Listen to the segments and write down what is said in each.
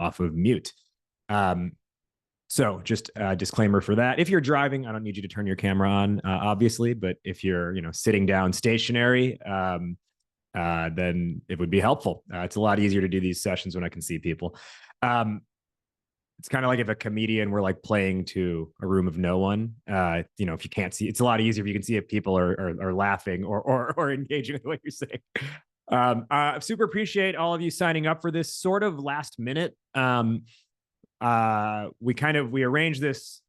off of mute. So just a disclaimer for that. If you're driving, I don't need you to turn your camera on, obviously, but if you're, sitting down stationary, then it would be helpful. It's a lot easier to do these sessions when I can see people. It's kind of like if a comedian were like playing to a room of no one. If you can't see, it's a lot easier if you can see if people are laughing or engaging with what you're saying. Super appreciate all of you signing up for this sort of last minute. We arranged this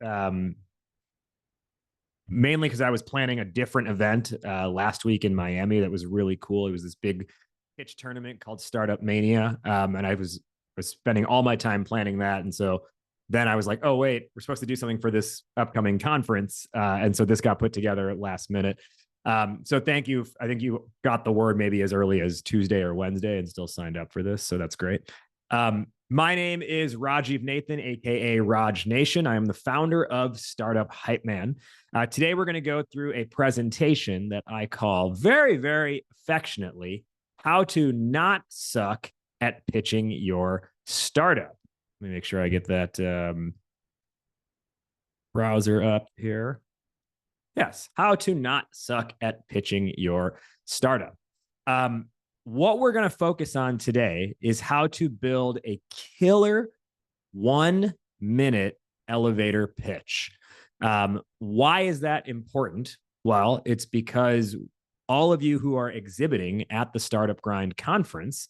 mainly because I was planning a different event last week in Miami that was really cool. It was this big pitch tournament called Startup Mania, and I was spending all my time planning that. And so then I was like, oh wait, we're supposed to do something for this upcoming conference, and so this got put together at last minute. So thank you. I think you got the word maybe as early as Tuesday or Wednesday and still signed up for this, so that's great. My name is Rajiv Nathan, aka Raj Nation. I am the founder of Startup Hype Man. Today, we're going to go through a presentation that I call very, very affectionately, How to Not Suck at Pitching Your Startup. Let me make sure I get that browser up here. Yes, How to Not Suck at Pitching Your Startup. What we're going to focus on today is how to build a killer 1-minute elevator pitch. Why is that important? Well, it's because all of you who are exhibiting at the Startup Grind conference,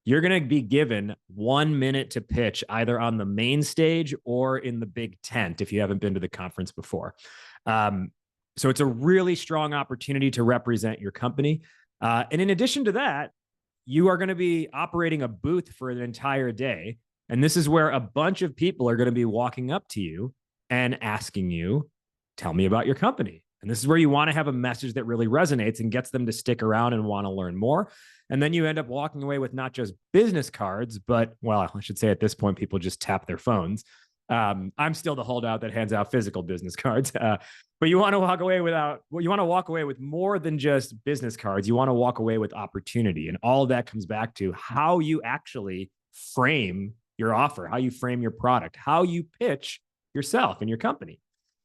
you're going to be given 1 minute to pitch either on the main stage or in the big tent if you haven't been to the conference before. So it's a really strong opportunity to represent your company. And in addition to that, you are going to be operating a booth for an entire day. And this is where a bunch of people are going to be walking up to you and asking you, tell me about your company. And this is where you want to have a message that really resonates and gets them to stick around and want to learn more. And then you end up walking away with not just business cards, but, well, I should say at this point, people just tap their phones. I'm still the holdout that hands out physical business cards. But you want to walk away with more than just business cards. You want to walk away with opportunity. And all of that comes back to how you actually frame your offer, how you frame your product, how you pitch yourself and your company.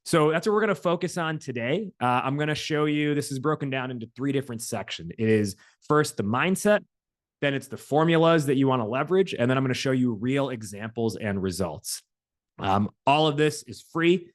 So that's what we're going to focus on today. I'm going to show you, this is broken down into 3 different sections. It is first the mindset, then it's the formulas that you want to leverage, and then I'm going to show you real examples and results. All of this is free.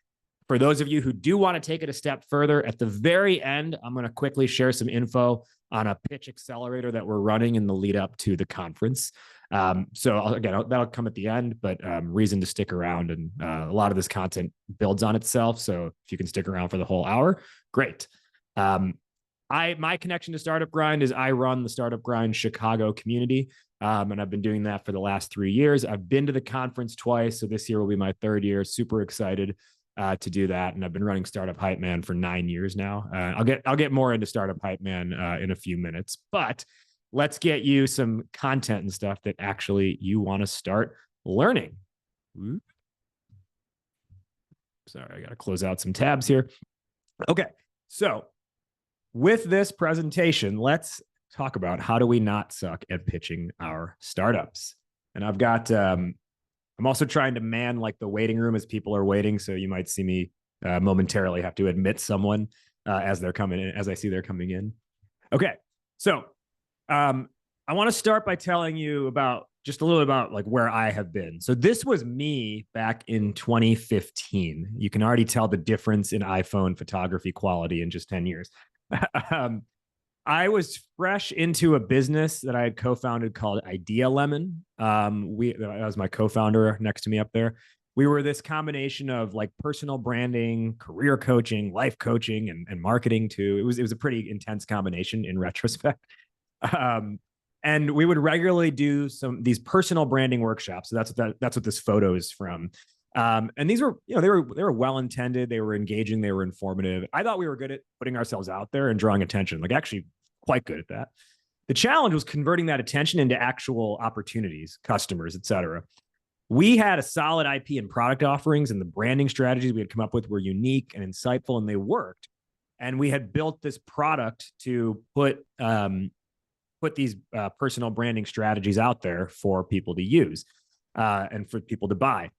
For those of you who do want to take it a step further, at the very end, I'm going to quickly share some info on a pitch accelerator that we're running in the lead up to the conference. That'll come at the end, but reason to stick around. And a lot of this content builds on itself. So if you can stick around for the whole hour, great. My connection to Startup Grind is I run the Startup Grind Chicago community. And I've been doing that for the last 3 years. I've been to the conference twice. So this year will be my 3rd year. Super excited to do that. And I've been running Startup Hype Man for 9 years now. I'll get more into Startup Hype Man in a few minutes, but let's get you some content and stuff that actually you want to start learning. Sorry, I got to close out some tabs here. Okay. So with this presentation, let's talk about how do we not suck at pitching our startups. And I've got, I'm also trying to man like the waiting room as people are waiting. So you might see me momentarily have to admit someone as they're coming in, as I see they're coming in. Okay. So I want to start by telling you about just a little bit about like where I have been. So this was me back in 2015. You can already tell the difference in iPhone photography quality in just 10 years. I was fresh into a business that I had co-founded called Idea Lemon. That was my co-founder next to me up there. We were this combination of like personal branding, career coaching, life coaching, and marketing too. It was a pretty intense combination in retrospect. And we would regularly do these personal branding workshops. So that's what this photo is from. And these were, they were well-intended. They were engaging. They were informative. I thought we were good at putting ourselves out there and drawing attention, like actually quite good at that. The challenge was converting that attention into actual opportunities, customers, et cetera. We had a solid IP and product offerings, and the branding strategies we had come up with were unique and insightful, and they worked. And we had built this product to put these personal branding strategies out there for people to use. and for people to buy.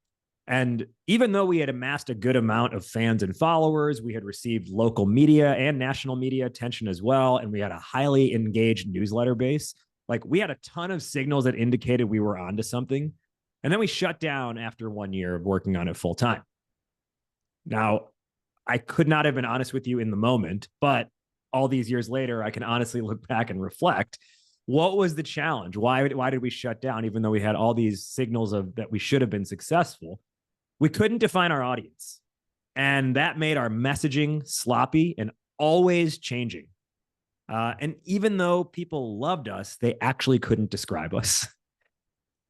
And even though we had amassed a good amount of fans and followers, we had received local media and national media attention as well. And we had a highly engaged newsletter base. Like, we had a ton of signals that indicated we were onto something. And then we shut down after 1 year of working on it full time. Now, I could not have been honest with you in the moment, but all these years later, I can honestly look back and reflect. What was the challenge? Why did we shut down, even though we had all these signals of that we should have been successful? We couldn't define our audience. And that made our messaging sloppy and always changing. And even though people loved us, they actually couldn't describe us.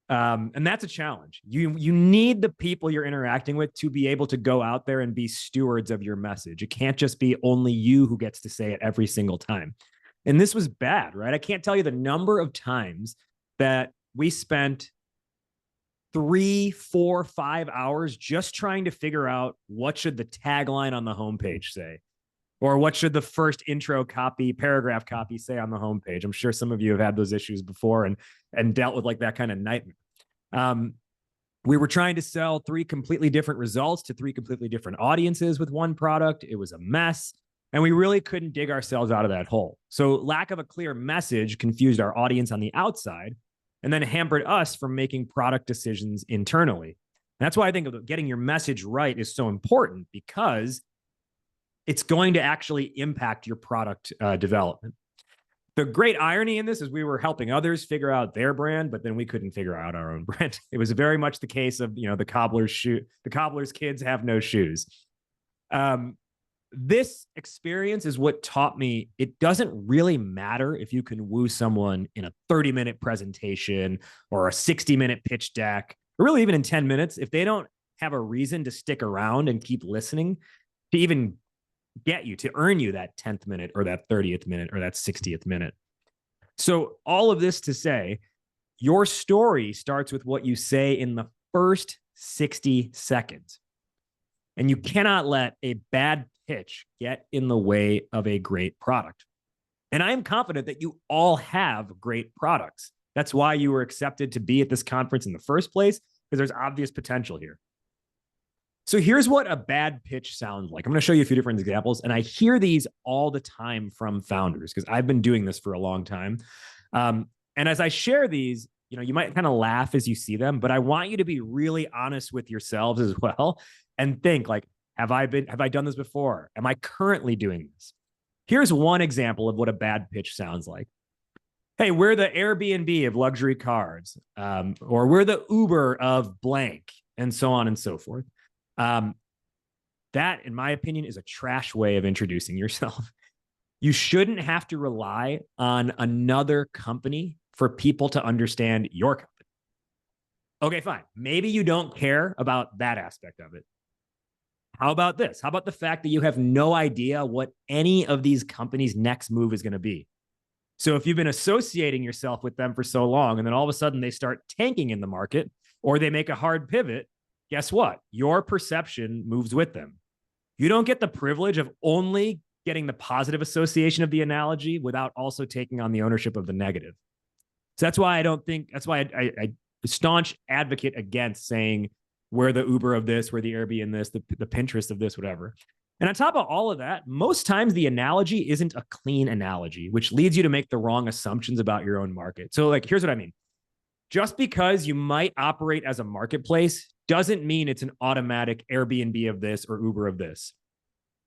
And that's a challenge. You need the people you're interacting with to be able to go out there and be stewards of your message. It can't just be only you who gets to say it every single time. And this was bad, right? I can't tell you the number of times that we spent 3, 4, 5 hours just trying to figure out what should the tagline on the homepage say, or what should the first intro copy, paragraph copy say on the homepage. I'm sure some of you have had those issues before and dealt with like that kind of nightmare. We were trying to sell 3 completely different results to 3 completely different audiences with one product. It was a mess, and we really couldn't dig ourselves out of that hole. So lack of a clear message confused our audience on the outside, and then hampered us from making product decisions internally. And that's why I think getting your message right is so important, because it's going to actually impact your product development. The great irony in this is we were helping others figure out their brand, but then we couldn't figure out our own brand. It was very much the case of, the cobbler's kids have no shoes. This experience is what taught me it doesn't really matter if you can woo someone in a 30-minute presentation or a 60-minute pitch deck, or really even in 10 minutes, if they don't have a reason to stick around and keep listening to even get you, to earn you that 10th minute or that 30th minute or that 60th minute. So all of this to say, your story starts with what you say in the first 60 seconds. And you cannot let a bad pitch get in the way of a great product. And I am confident that you all have great products. That's why you were accepted to be at this conference in the first place, because there's obvious potential here. So here's what a bad pitch sounds like. I'm going to show you a few different examples, and I hear these all the time from founders because I've been doing this for a long time. And as I share these, you might kind of laugh as you see them, but I want you to be really honest with yourselves as well and think like, have I done this before? Am I currently doing this? Here's one example of what a bad pitch sounds like. Hey, we're the Airbnb of luxury cars, or we're the Uber of blank, and so on and so forth. That, in my opinion, is a trash way of introducing yourself. You shouldn't have to rely on another company for people to understand your company. Okay, fine. Maybe you don't care about that aspect of it. How about this? How about the fact that you have no idea what any of these companies' next move is going to be? So if you've been associating yourself with them for so long, and then all of a sudden they start tanking in the market, or they make a hard pivot, guess what? Your perception moves with them. You don't get the privilege of only getting the positive association of the analogy without also taking on the ownership of the negative. So that's why I staunch advocate against saying we're the Uber of this, we're the Airbnb this, the Pinterest of this, whatever. And on top of all of that, most times the analogy isn't a clean analogy, which leads you to make the wrong assumptions about your own market. So here's what I mean. Just because you might operate as a marketplace doesn't mean it's an automatic Airbnb of this or Uber of this.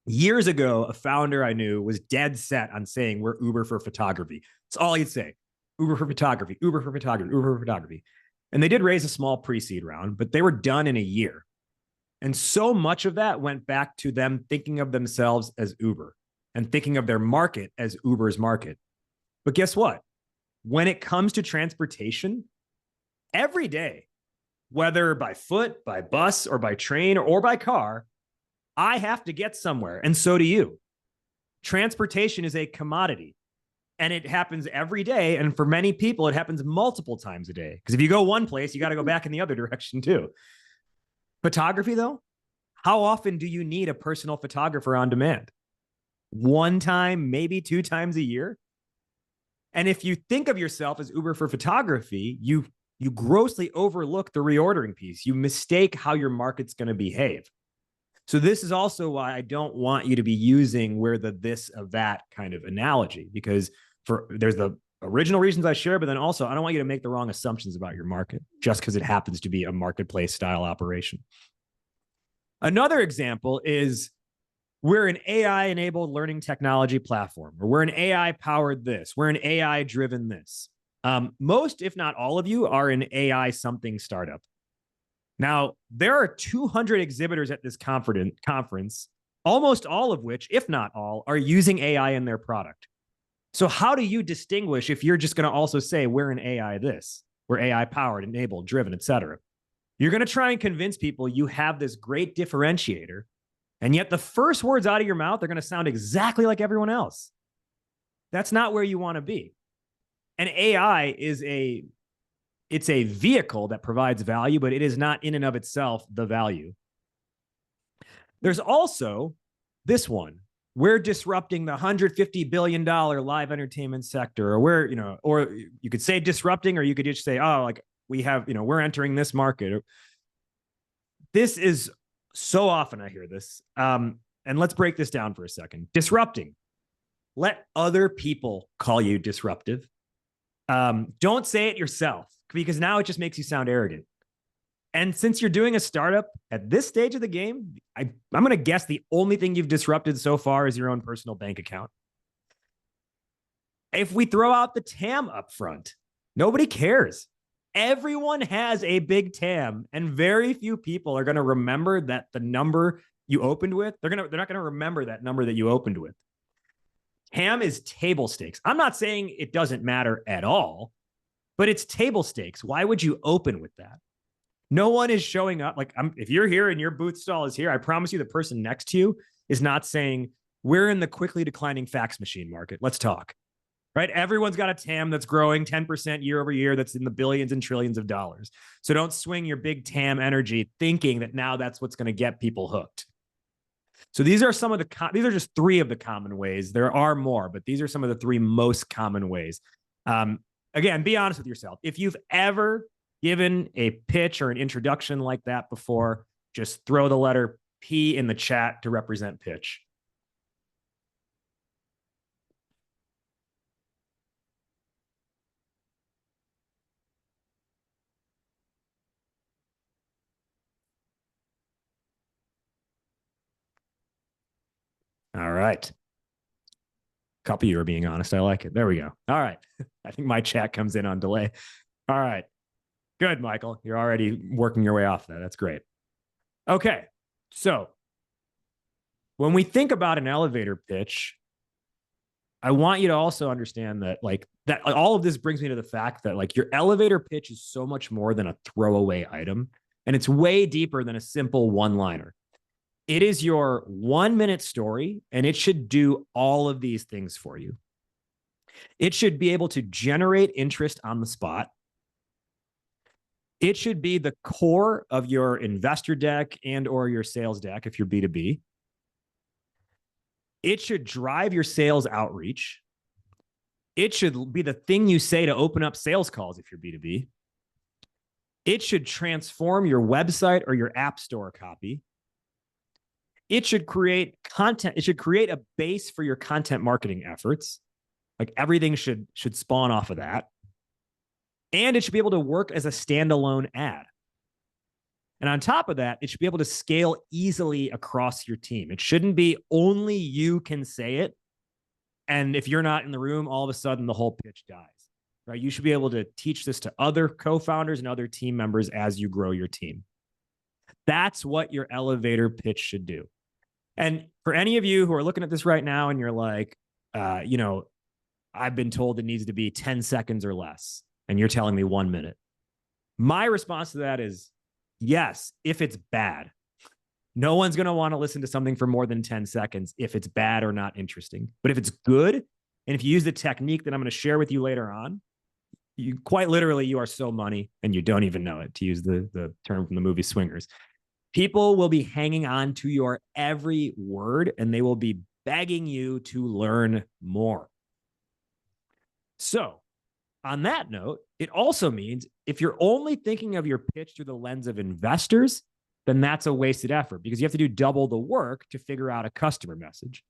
Years ago, a founder I knew was dead set on saying we're Uber for photography. That's all he'd say. Uber for photography, Uber for photography, Uber for photography. And they did raise a small pre-seed round, but they were done in a year. And so much of that went back to them thinking of themselves as Uber and thinking of their market as Uber's market. But guess what? When it comes to transportation, every day, whether by foot, by bus, or by train, or by car, I have to get somewhere, and so do you. Transportation is a commodity, and it happens every day. And for many people, it happens multiple times a day. Because if you go one place, you got to go back in the other direction too. Photography, though, how often do you need a personal photographer on demand? One time, maybe 2 times a year? And if you think of yourself as Uber for photography, you you grossly overlook the reordering piece. You mistake how your market's going to behave. So this is also why I don't want you to be using where the this of that kind of analogy, because there's the original reasons I share, but then also I don't want you to make the wrong assumptions about your market just because it happens to be a marketplace style operation. Another example is we're an AI enabled learning technology platform, or we're an AI powered this, we're an AI driven this. Most, if not all of you, are an AI something startup. Now, there are 200 exhibitors at this conference, almost all of which, if not all, are using AI in their product. So how do you distinguish if you're just going to also say we're an AI this, we're AI powered, enabled, driven, et cetera? You're going to try and convince people you have this great differentiator, and yet the first words out of your mouth are going to sound exactly like everyone else. That's not where you want to be. And AI is it's a vehicle that provides value, but it is not in and of itself the value. There's also this one. We're disrupting the $150 billion live entertainment sector, or or you could say disrupting, or you could just say, oh, like we have, we're entering this market. This is so often I hear this. And let's break this down for a second. Disrupting. Let other people call you disruptive. Don't say it yourself, because now it just makes you sound arrogant. And since you're doing a startup at this stage of the game, I'm going to guess the only thing you've disrupted so far is your own personal bank account. If we throw out the TAM up front, nobody cares. Everyone has a big TAM, and very few people are going to remember that the number you opened with, they're not going to remember that number that you opened with. TAM is table stakes. I'm not saying it doesn't matter at all, but it's table stakes. Why would you open with that? No one is showing up. Like, if you're here and your booth stall is here, I promise you the person next to you is not saying, we're in the quickly declining fax machine market. Let's talk. Right? Everyone's got a TAM that's growing 10% year over year, that's in the billions and trillions of dollars. So don't swing your big TAM energy thinking that now that's what's going to get people hooked. So these are these are just three of the common ways. There are more, but these are some of the three most common ways. Again, be honest with yourself. If you've ever given a pitch or an introduction like that before, just throw the letter P in the chat to represent pitch. All right. A couple of you are being honest. I like it. There we go. All right. I think my chat comes in on delay. All right. Good, Michael. You're already working your way off that. That's great. Okay. So when we think about an elevator pitch, I want you to also understand that all of this brings me to the fact that your elevator pitch is so much more than a throwaway item, and it's way deeper than a simple one-liner. It is your 1-minute story, and it should do all of these things for you. It should be able to generate interest on the spot. It should be the core of your investor deck and or your sales deck if you're B2B. It should drive your sales outreach. It should be the thing you say to open up sales calls if you're B2B. It should transform your website or your app store copy. It should create content. It should create a base for your content marketing efforts. Like everything should spawn off of that. And it should be able to work as a standalone ad. And on top of that, it should be able to scale easily across your team. It shouldn't be only you can say it. And if you're not in the room, all of a sudden the whole pitch dies. Right? You should be able to teach this to other co-founders and other team members as you grow your team. That's what your elevator pitch should do. And for any of you who are looking at this right now and you're like, I've been told it needs to be 10 seconds or less, and you're telling me 1 minute. My response to that is yes, if it's bad. No one's going to want to listen to something for more than 10 seconds if it's bad or not interesting. But if it's good, and if you use the technique that I'm going to share with you later on, you quite literally, you are so money and you don't even know it, to use the term from the movie Swingers. People will be hanging on to your every word, and they will be begging you to learn more. So on that note, it also means if you're only thinking of your pitch through the lens of investors, then that's a wasted effort because you have to do double the work to figure out a customer message.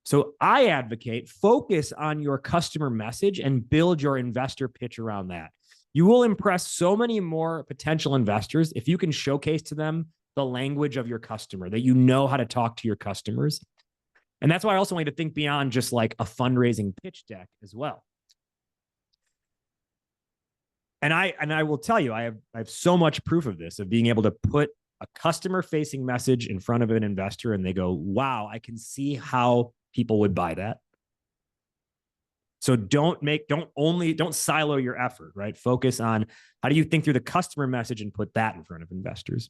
So I advocate focus on your customer message and build your investor pitch around that. You will impress so many more potential investors if you can showcase to them the language of your customer, that you know how to talk to your customers. And that's why I also want you to think beyond just like a fundraising pitch deck as well. And I will tell you, I have so much proof of this, of being able to put a customer facing message in front of an investor and they go, wow, I can see how people would buy that. So don't silo your effort, right? Focus on how do you think through the customer message and put that in front of investors.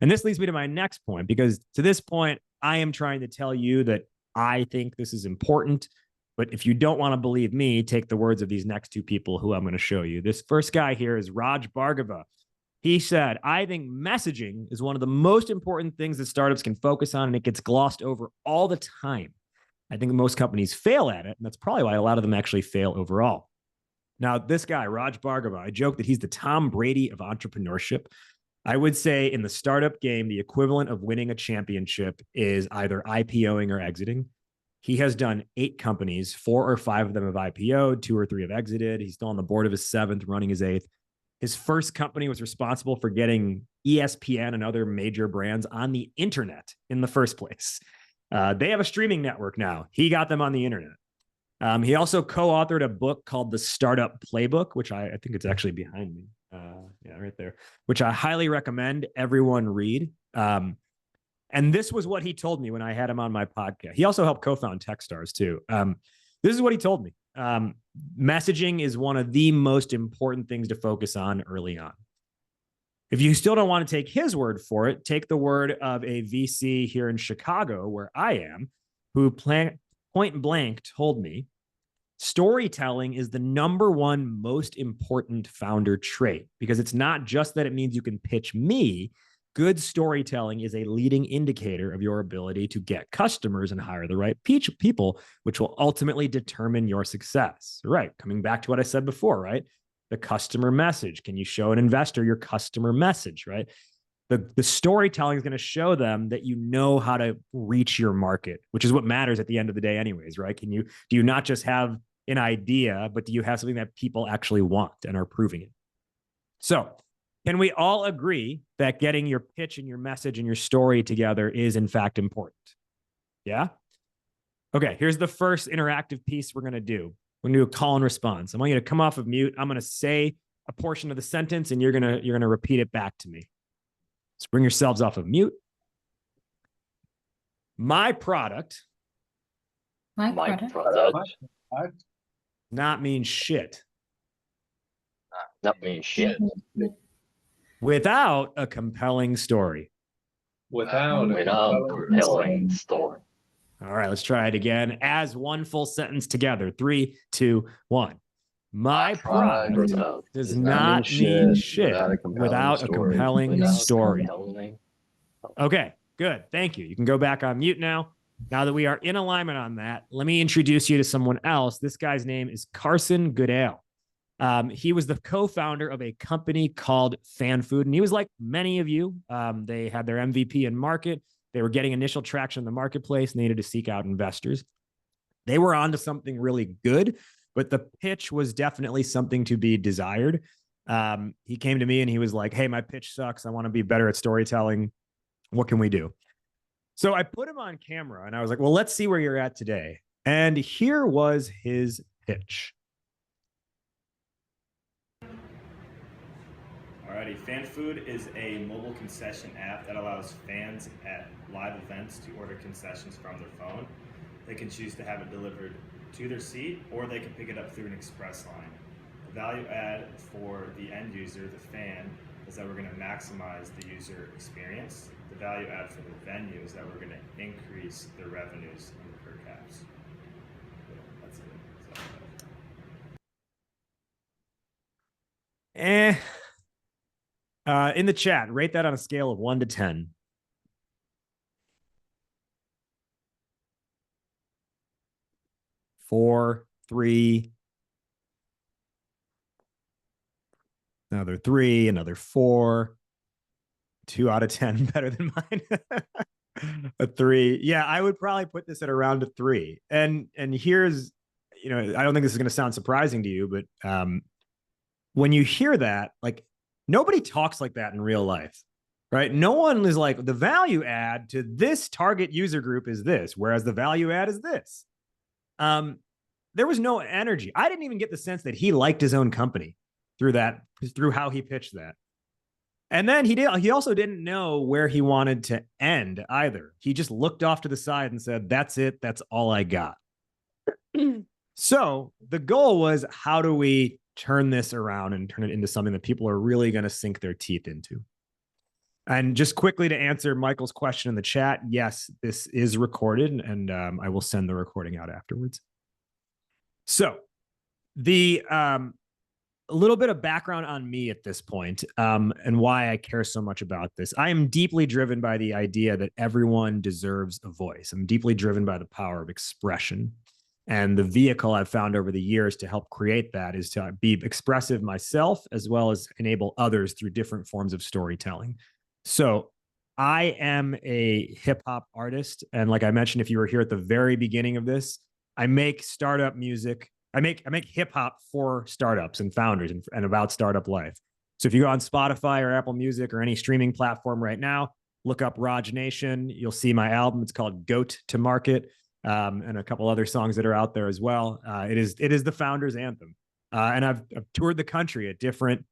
And this leads me to my next point, because to this point, I am trying to tell you that I think this is important. But if you don't want to believe me, take the words of these next two people who I'm going to show you. This first guy here is Raj Bhargava. He said, I think messaging is one of the most important things that startups can focus on, and it gets glossed over all the time. I think most companies fail at it, and that's probably why a lot of them actually fail overall. Now, this guy, Raj Bhargava, I joke that he's the Tom Brady of entrepreneurship. I would say in the startup game, the equivalent of winning a championship is either IPOing or exiting. He has done 8 companies, 4 or 5 of them have IPO'd, 2 or 3 have exited. He's still on the board of his 7th, running his 8th. His first company was responsible for getting ESPN and other major brands on the internet in the first place. They have a streaming network now. He got them on the internet. He also co-authored a book called The Startup Playbook, which I think it's actually behind me. Yeah, right there, which I highly recommend everyone read. And this was what he told me when I had him on my podcast. He also helped co-found Techstars too. This is what he told me. Messaging is one of the most important things to focus on early on. If you still don't want to take his word for it, take the word of a VC here in Chicago, where I am, who point blank told me storytelling is the number one most important founder trait, because it's not just that it means you can pitch me. Good storytelling is a leading indicator of your ability to get customers and hire the right people, which will ultimately determine your success. Right. Coming back to what I said before, right? The customer message. Can you show an investor your customer message, right? The storytelling is going to show them that you know how to reach your market, which is what matters at the end of the day anyways, right? Do you not just have an idea, but do you have something that people actually want and are proving it? So can we all agree that getting your pitch and your message and your story together is in fact important? Yeah? Okay, here's the first interactive piece we're going to do. We're going to do a call and response. I want you to come off of mute. I'm going to say a portion of the sentence and you're going to repeat it back to me. So bring yourselves off of mute. My product. My product. Not mean shit. Not mean shit. Without a compelling story. Without a compelling story. All right, let's try it again. As one full sentence together. 3, 2, 1. My product does not mean shit without a compelling story. Okay, good. Thank you. You can go back on mute now. Now that we are in alignment on that, let me introduce you to someone else. This guy's name is Carson Goodale. He was the co-founder of a company called FanFood, and he was like many of you. They had their MVP in market. They were getting initial traction in the marketplace, and they needed to seek out investors. They were onto something really good, but the pitch was definitely something to be desired. He came to me and he was like, hey, my pitch sucks. I want to be better at storytelling. What can we do? So I put him on camera and I was like, well, let's see where you're at today. And here was his pitch. Alrighty, FanFood is a mobile concession app that allows fans at live events to order concessions from their phone. They can choose to have it delivered to their seat, or they can pick it up through an express line. The value add for the end user, the fan, is that we're going to maximize the user experience. The value add for the venue is that we're going to increase the revenues and the per caps. That's it. In the chat, rate that on a scale of 1 to 10. 4, 3, another 3, another 4. 2 out of 10 better than mine. A 3. Yeah, I would probably put this at around a 3. And here's, I don't think this is going to sound surprising to you, but when you hear that, like, nobody talks like that in real life, right? No one is like, the value add to this target user group is this, whereas the value add is this. There was no energy. I didn't even get the sense that he liked his own company through how he pitched that. And then he also didn't know where he wanted to end either. He just looked off to the side and said, that's it. That's all I got. So the goal was, how do we turn this around and turn it into something that people are really going to sink their teeth into? And just quickly to answer Michael's question in the chat, yes, this is recorded, and I will send the recording out afterwards. So a little bit of background on me at this point, and why I care so much about this. I am deeply driven by the idea that everyone deserves a voice. I'm deeply driven by the power of expression. And the vehicle I've found over the years to help create that is to be expressive myself, as well as enable others through different forms of storytelling. So I am a hip hop artist. And like I mentioned, if you were here at the very beginning of this, I make startup music. I make hip hop for startups and founders and about startup life. So if you go on Spotify or Apple Music or any streaming platform right now, look up Raj Nation. You'll see my album. It's called Goat to Market, and a couple other songs that are out there as well. It is the founder's anthem, and I've toured the country at different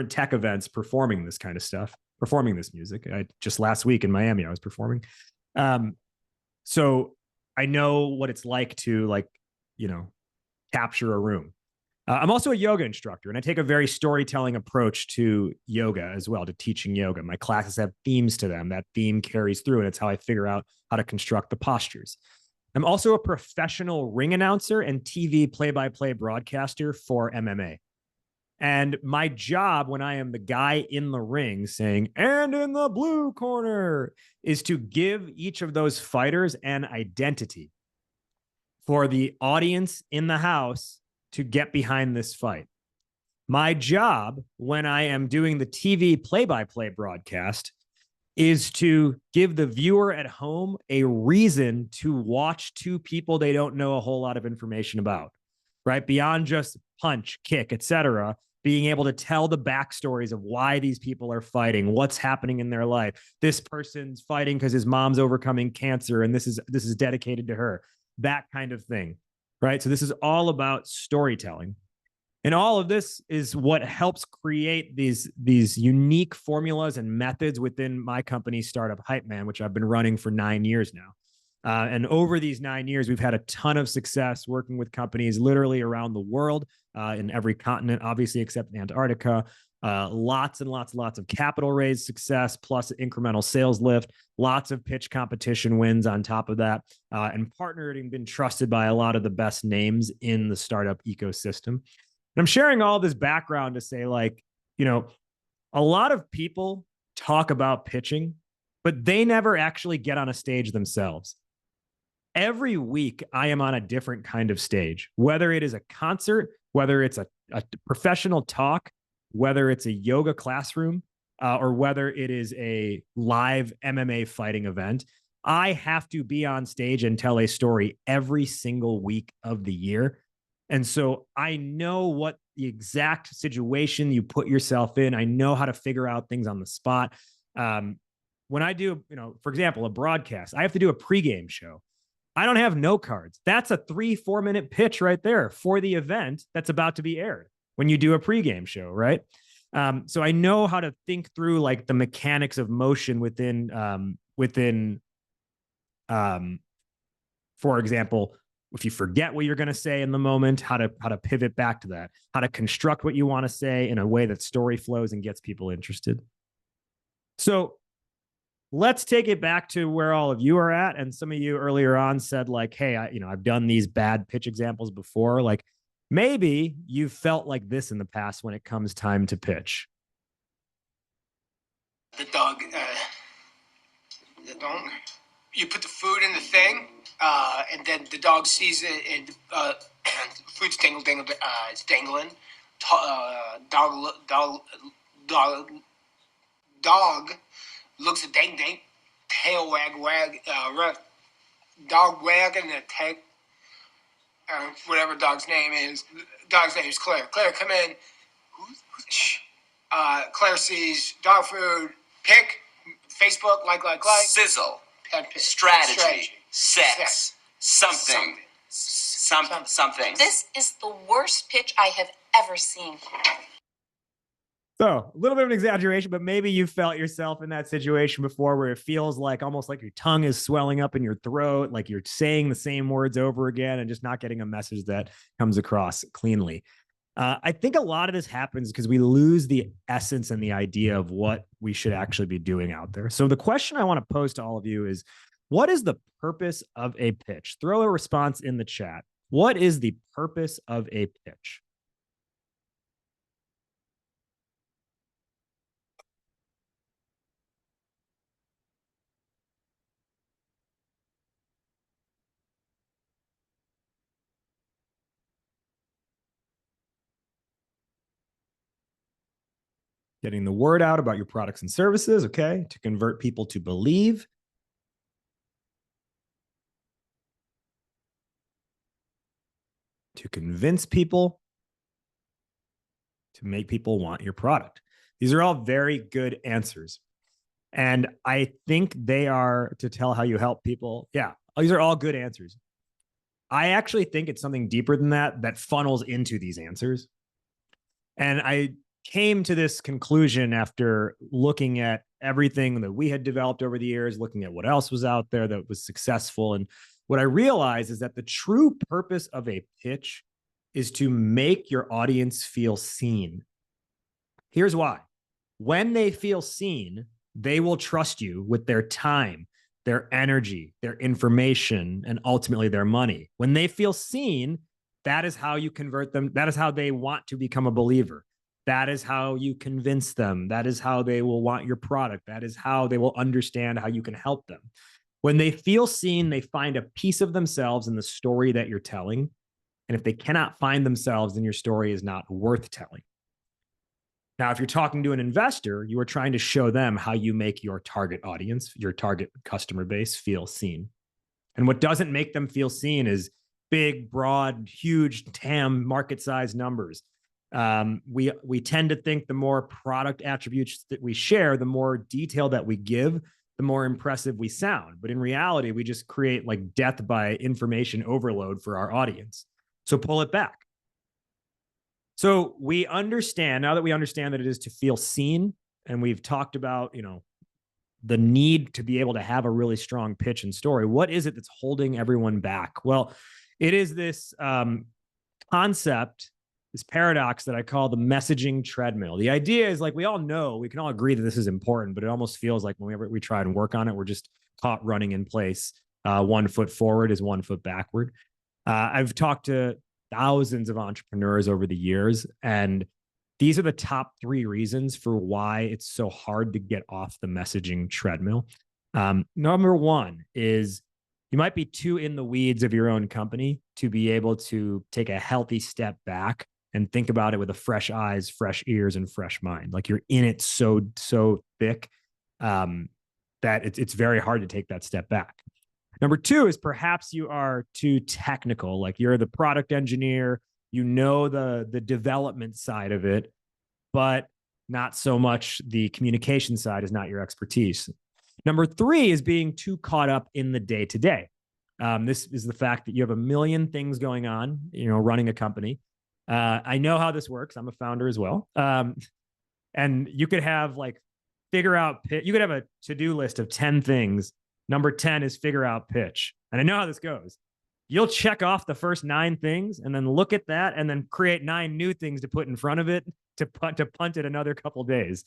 tech events performing this kind of stuff, performing this music. Just last week in Miami, I was performing. So I know what it's like to capture a room. I'm also a yoga instructor, and I take a very storytelling approach to yoga as well, to teaching yoga. My classes have themes to them. That theme carries through, and it's how I figure out how to construct the postures. I'm also a professional ring announcer and TV play-by-play broadcaster for MMA. And my job, when I am the guy in the ring saying, and in the blue corner, is to give each of those fighters an identity for the audience in the house to get behind this fight. My job when I am doing the TV play-by-play broadcast is to give the viewer at home a reason to watch two people they don't know a whole lot of information about, right? Beyond just punch, kick, etc., being able to tell the backstories of why these people are fighting, what's happening in their life. This person's fighting because his mom's overcoming cancer, and this is dedicated to her. That kind of thing, right? So this is all about storytelling. And all of this is what helps create these unique formulas and methods within my company, Startup Hype Man, which I've been running for 9 years now. And over these 9 years, we've had a ton of success working with companies literally around the world, in every continent, obviously, except Antarctica. Lots and lots of capital raise success, plus incremental sales lift, lots of pitch competition wins on top of that, and partnered and been trusted by a lot of the best names in the startup ecosystem. And I'm sharing all this background to say, a lot of people talk about pitching, but they never actually get on a stage themselves. Every week, I am on a different kind of stage, whether it is a concert, whether it's a professional talk, whether it's a yoga classroom, or whether it is a live MMA fighting event. I have to be on stage and tell a story every single week of the year. And so I know what the exact situation you put yourself in. I know how to figure out things on the spot. When I do, for example, a broadcast, I have to do a pregame show. I don't have note cards. That's a 3-4 minute pitch right there for the event that's about to be aired when you do a pregame show, right? So I know how to think through the mechanics of motion within, for example, if you forget what you're going to say in the moment, how to pivot back to that, how to construct what you want to say in a way that story flows and gets people interested. So let's take it back to where all of you are at. And some of you earlier on said hey, I've done these bad pitch examples before. Maybe you've felt like this in the past when it comes time to pitch. The dog, you put the food in the thing, and then the dog sees it, and food's it's dangling, dog looks a dang dang, tail wag, dog wagging the tail, whatever dog's name is. Dog's name is Claire. Claire, come in. Claire sees dog food, pick, Facebook, like. Sizzle, strategy, sex, something. This is the worst pitch I have ever seen. So a little bit of an exaggeration, but maybe you felt yourself in that situation before where it feels like almost like your tongue is swelling up in your throat, like you're saying the same words over again and just not getting a message that comes across cleanly. I think a lot of this happens because we lose the essence and the idea of what we should actually be doing out there. So the question I want to pose to all of you is, what is the purpose of a pitch? Throw a response in the chat. What is the purpose of a pitch? Getting the word out about your products and services, okay? To convert people to believe. To convince people. To make people want your product. These are all very good answers. And I think they are to tell how you help people. Yeah, these are all good answers. I actually think it's something deeper than that that funnels into these answers. And I came to this conclusion after looking at everything that we had developed over the years, looking at what else was out there that was successful. And what I realized is that the true purpose of a pitch is to make your audience feel seen. Here's why. When they feel seen, they will trust you with their time, their energy, their information, and ultimately their money. When they feel seen, that is how you convert them. That is how they want to become a believer. That is how you convince them. That is how they will want your product. That is how they will understand how you can help them. When they feel seen, they find a piece of themselves in the story that you're telling. And if they cannot find themselves, then your story is not worth telling. Now, if you're talking to an investor, you are trying to show them how you make your target audience, your target customer base feel seen. And what doesn't make them feel seen is big, broad, huge TAM market size numbers. We tend to think the more product attributes that we share, the more detail that we give, the more impressive we sound. But in reality, we just create like death by information overload for our audience. So pull it back. So we understand, now that we understand that it is to feel seen, and we've talked about, the need to be able to have a really strong pitch and story, what is it that's holding everyone back? Well, it is this concept, this paradox that I call the messaging treadmill. The idea is like, we all know, we can all agree that this is important, but it almost feels like whenever we try and work on it, we're just caught running in place. 1 foot forward is 1 foot backward. I've talked to thousands of entrepreneurs over the years, and these are the top 3 reasons for why it's so hard to get off the messaging treadmill. Number 1 is you might be too in the weeds of your own company to be able to take a healthy step back and think about it with a fresh eyes, fresh ears, and fresh mind. Like you're in it so thick that it's very hard to take that step back. Number 2 is perhaps you are too technical. Like you're the product engineer, the development side of it, but not so much the communication side is not your expertise. Number 3 is being too caught up in the day-to-day. This is the fact that you have a million things going on, running a company. I know how this works. I'm a founder as well. And you could have you could have a to-do list of 10 things. Number 10 is figure out pitch. And I know how this goes. You'll check off the first 9 things and then look at that and then create 9 new things to put in front of it to punt it another couple of days.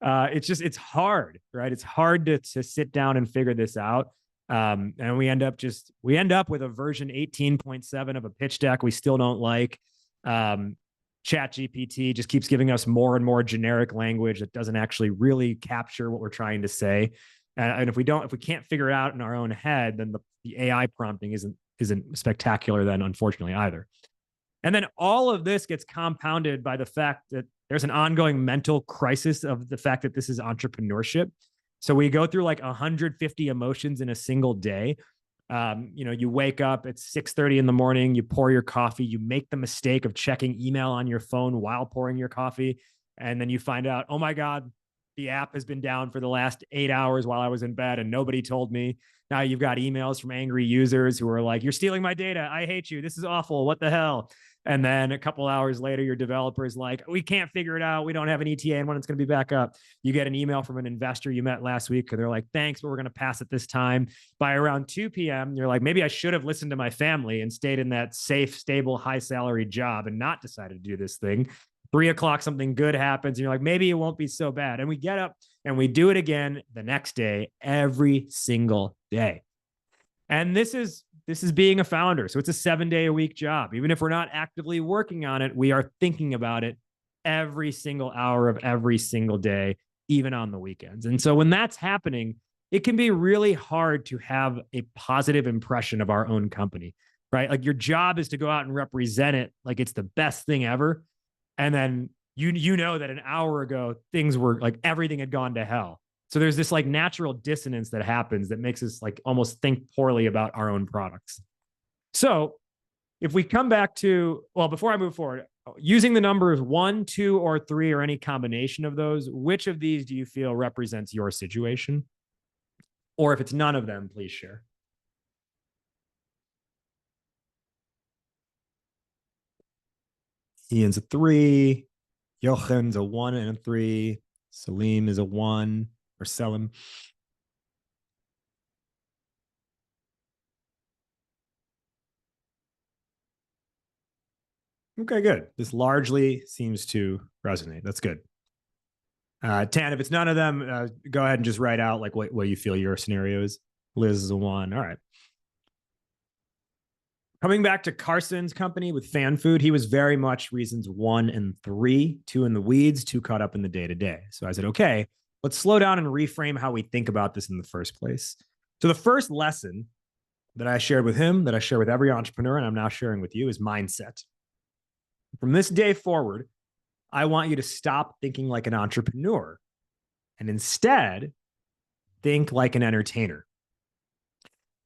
It's hard, right? It's hard to sit down and figure this out. And we end up with a version 18.7 of a pitch deck we still don't like. ChatGPT just keeps giving us more and more generic language that doesn't actually really capture what we're trying to say. And if we can't figure it out in our own head, then the AI prompting isn't spectacular then, unfortunately, either. And then all of this gets compounded by the fact that there's an ongoing mental crisis of the fact that this is entrepreneurship. So we go through like 150 emotions in a single day. You wake up, it's 6:30 in the morning, you pour your coffee, you make the mistake of checking email on your phone while pouring your coffee. And then you find out, oh my God, the app has been down for the last 8 hours while I was in bed and nobody told me. Now you've got emails from angry users who are like, you're stealing my data. I hate you. This is awful. What the hell? And then a couple hours later, your developer is like, we can't figure it out. We don't have an ETA and when it's going to be back up. You get an email from an investor you met last week and they're like, thanks, but we're going to pass it this time. By around 2 p.m., you're like, maybe I should have listened to my family and stayed in that safe, stable, high salary job and not decided to do this thing. 3 o'clock, something good happens. And you're like, maybe it won't be so bad. And we get up and we do it again the next day, every single day. And this is being a founder. So it's a 7-day-a-week job. Even if we're not actively working on it, we are thinking about it every single hour of every single day, even on the weekends. And so when that's happening, it can be really hard to have a positive impression of our own company, right? Like your job is to go out and represent it like it's the best thing ever. And then you know that an hour ago, things were like everything had gone to hell. So there's this like natural dissonance that happens that makes us like almost think poorly about our own products. So if we come back to, well, before I move forward, using the numbers 1, 2, or 3, or any combination of those, which of these do you feel represents your situation? Or if it's none of them, please share. Ian's a 3. Jochen's a 1 and a 3. Salim is a 1. Or Selim. Okay, good. This largely seems to resonate. That's good. Tan, if it's none of them, go ahead and just write out like what you feel your scenario is. Liz is a 1. All right. Coming back to Carson's company with Fan Food, he was very much reasons 1 and 3, 2 in the weeds, 2 caught up in the day-to-day. So I said, okay, let's slow down and reframe how we think about this in the first place. So the first lesson that I shared with him, that I share with every entrepreneur, and I'm now sharing with you, is mindset. From this day forward, I want you to stop thinking like an entrepreneur and instead think like an entertainer.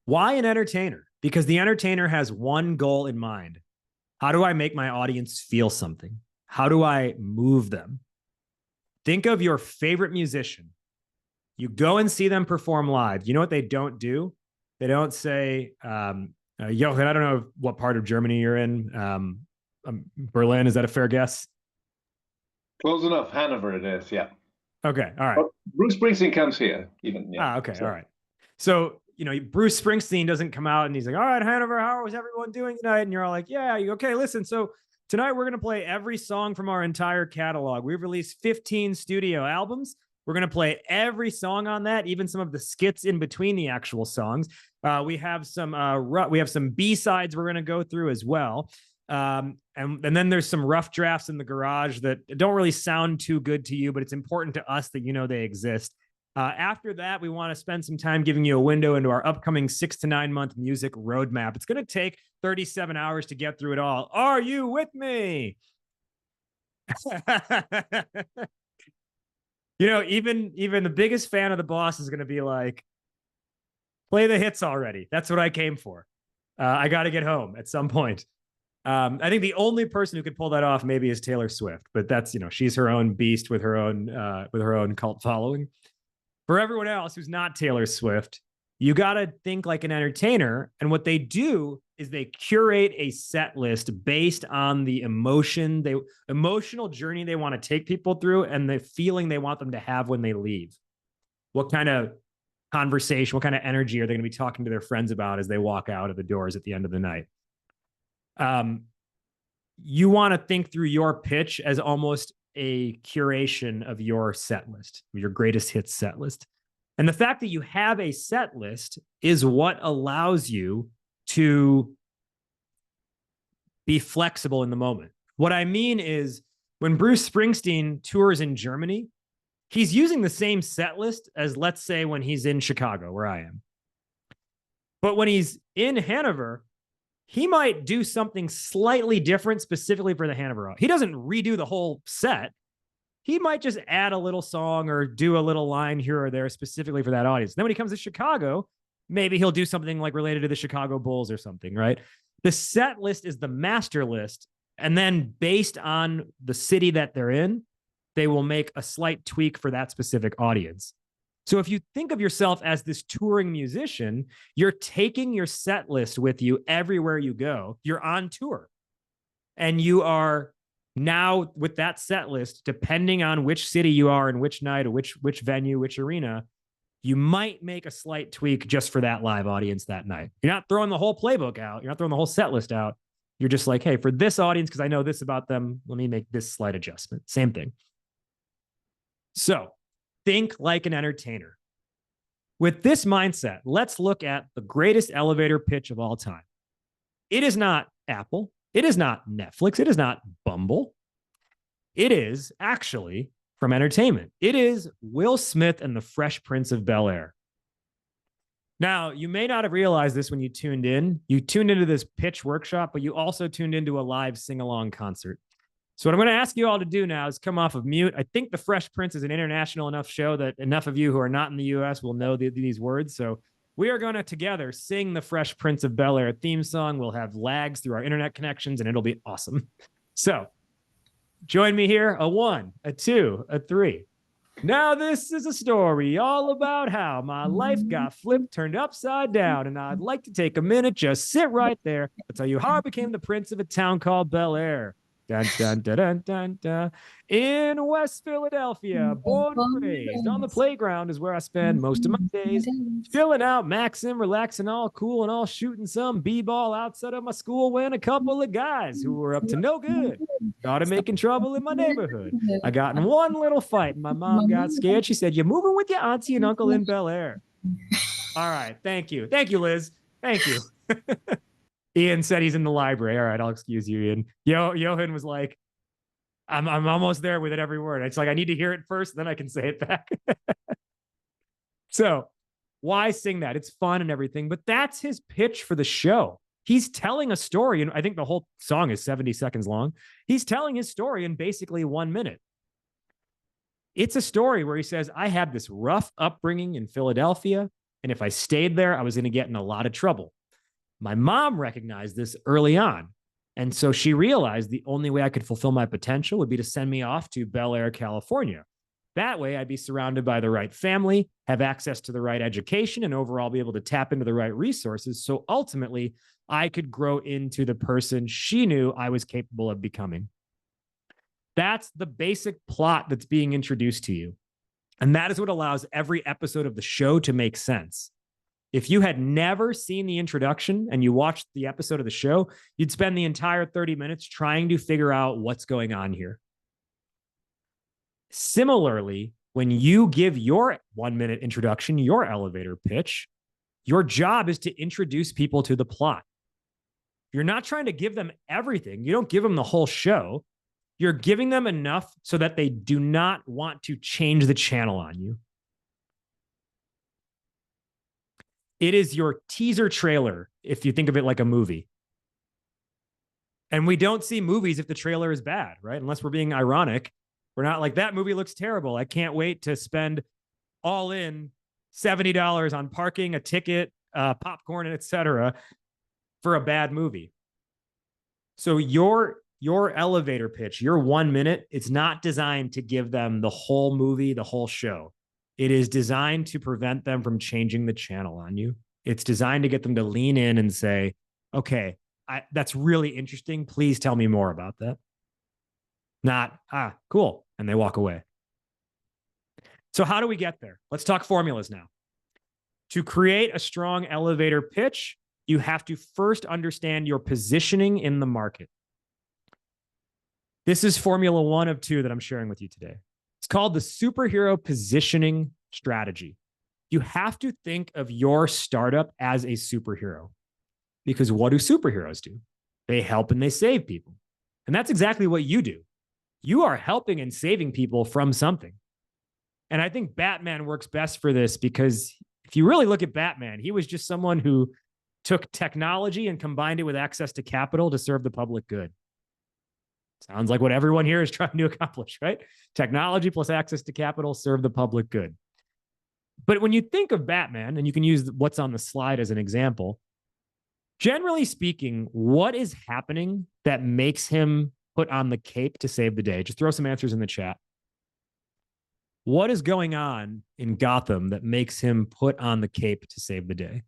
Why an entertainer? Because the entertainer has one goal in mind. How do I make my audience feel something? How do I move them? Think of your favorite musician. You go and see them perform live. You know what they don't do? They don't say, Jochen, I don't know what part of Germany you're in. Berlin, is that a fair guess? Close enough. Hanover it is, yeah. Okay, all right. But Bruce Springsteen comes here, even. Yeah. Okay, so. All right. So, Bruce Springsteen doesn't come out and he's like, all right, Hanover, how is everyone doing tonight? And you're all like, yeah, okay, listen, so tonight we're going to play every song from our entire catalog. We've released 15 studio albums. We're going to play every song on that, even some of the skits in between the actual songs. We have some B-sides we're going to go through as well. And then there's some rough drafts in the garage that don't really sound too good to you, but it's important to us that they exist. After that, we want to spend some time giving you a window into our upcoming 6 to 9 month music roadmap. It's going to take 37 hours to get through it all. Are you with me? Even the biggest fan of the boss is going to be like, play the hits already. That's what I came for. I got to get home at some point. I think the only person who could pull that off maybe is Taylor Swift, but that's, she's her own beast with her own cult following. For everyone else who's not Taylor Swift, you got to think like an entertainer. And what they do is they curate a set list based on the emotional journey they want to take people through and the feeling they want them to have when they leave. What kind of conversation, what kind of energy are they going to be talking to their friends about as they walk out of the doors at the end of the night? You want to think through your pitch as almost a curation of your set list, your greatest hits set list. And the fact that you have a set list is what allows you to be flexible in the moment. What I mean is when Bruce Springsteen tours in Germany, he's using the same set list as, let's say, when he's in Chicago, where I am. But when he's in Hanover, He might do something slightly different specifically for the Hanover. He doesn't redo the whole set. He might just add a little song or do a little line here or there specifically for that audience. Then when he comes to Chicago, maybe he'll do something like related to the Chicago Bulls or something, right? The set list is the master list. And then based on the city that they're in, they will make a slight tweak for that specific audience. So if you think of yourself as this touring musician, you're taking your set list with you everywhere you go. You're on tour. And you are now with that set list, depending on which city you are and which night or which venue, which arena, you might make a slight tweak just for that live audience that night. You're not throwing the whole playbook out. You're not throwing the whole set list out. You're just like, hey, for this audience, because I know this about them, let me make this slight adjustment. Same thing. So think like an entertainer. With this mindset, let's look at the greatest elevator pitch of all time. It is not Apple. It is not Netflix. It is not Bumble. It is actually from entertainment. It is Will Smith and the Fresh Prince of Bel-Air. Now, you may not have realized this when you tuned in. You tuned into this pitch workshop, but you also tuned into a live sing-along concert. So what I'm going to ask you all to do now is come off of mute. I think The Fresh Prince is an international enough show that enough of you who are not in the U.S. will know these words. So we are going to together sing The Fresh Prince of Bel-Air theme song. We'll have lags through our internet connections, and it'll be awesome. So join me here. A 1, a 2, a 3. Now this is a story all about how my life got flipped, turned upside down, and I'd like to take a minute, just sit right there. I'll tell you how I became the prince of a town called Bel-Air. Dun, dun, dun, dun, dun, dun. In West Philadelphia, born and raised. On the playground is where I spend most of my days. Chilling out, maxing, relaxing, all cool and all shooting some b-ball outside of my school when a couple of guys who were up to no good started making trouble in my neighborhood. I got in one little fight and my mom got scared. She said, "You're moving with your auntie and uncle in Bel-Air." All right. Thank you. Thank you, Liz. Thank you. Ian said he's in the library. All right, I'll excuse you, Ian. Johan was like, I'm almost there with it every word. It's like, I need to hear it first, then I can say it back. So why sing that? It's fun and everything, but that's his pitch for the show. He's telling a story, and I think the whole song is 70 seconds long. He's telling his story in basically 1 minute. It's a story where he says, I had this rough upbringing in Philadelphia, and if I stayed there, I was going to get in a lot of trouble. My mom recognized this early on. And so she realized the only way I could fulfill my potential would be to send me off to Bel-Air, California. That way I'd be surrounded by the right family, have access to the right education, and overall be able to tap into the right resources. So ultimately I could grow into the person she knew I was capable of becoming. That's the basic plot that's being introduced to you. And that is what allows every episode of the show to make sense. If you had never seen the introduction and you watched the episode of the show, you'd spend the entire 30 minutes trying to figure out what's going on here. Similarly, when you give your 1 minute introduction, your elevator pitch, your job is to introduce people to the plot. You're not trying to give them everything. You don't give them the whole show. You're giving them enough so that they do not want to change the channel on you. It is your teaser trailer, if you think of it like a movie. And we don't see movies if the trailer is bad, right? Unless we're being ironic. We're not like, that movie looks terrible. I can't wait to spend all in $70 on parking, a ticket, popcorn, and etc. for a bad movie. So your elevator pitch, your 1 minute, it's not designed to give them the whole movie, the whole show. It is designed to prevent them from changing the channel on you. It's designed to get them to lean in and say, okay, that's really interesting. Please tell me more about that. Not, cool. And they walk away. So how do we get there? Let's talk formulas now. To create a strong elevator pitch, you have to first understand your positioning in the market. This is formula 1 of 2 that I'm sharing with you today. It's called the superhero positioning strategy. You have to think of your startup as a superhero, because what do superheroes do? They help and they save people. And that's exactly what you do. You are helping and saving people from something. And I think Batman works best for this, because if you really look at Batman, he was just someone who took technology and combined it with access to capital to serve the public good. Sounds like what everyone here is trying to accomplish, right? Technology plus access to capital, serve the public good. But when you think of Batman, and you can use what's on the slide as an example, generally speaking, what is happening that makes him put on the cape to save the day? Just throw some answers in the chat. What is going on in Gotham that makes him put on the cape to save the day?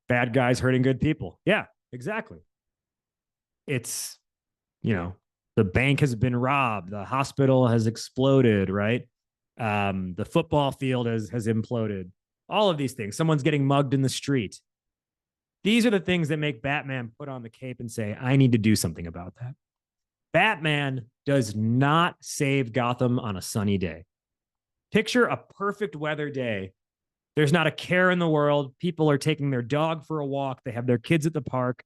Bad guys hurting good people. Yeah, exactly. It's, you know, the bank has been robbed. The hospital has exploded, right? The football field has imploded. All of these things. Someone's getting mugged in the street. These are the things that make Batman put on the cape and say, I need to do something about that. Batman does not save Gotham on a sunny day. Picture a perfect weather day. There's not a care in the world. People are taking their dog for a walk. They have their kids at the park.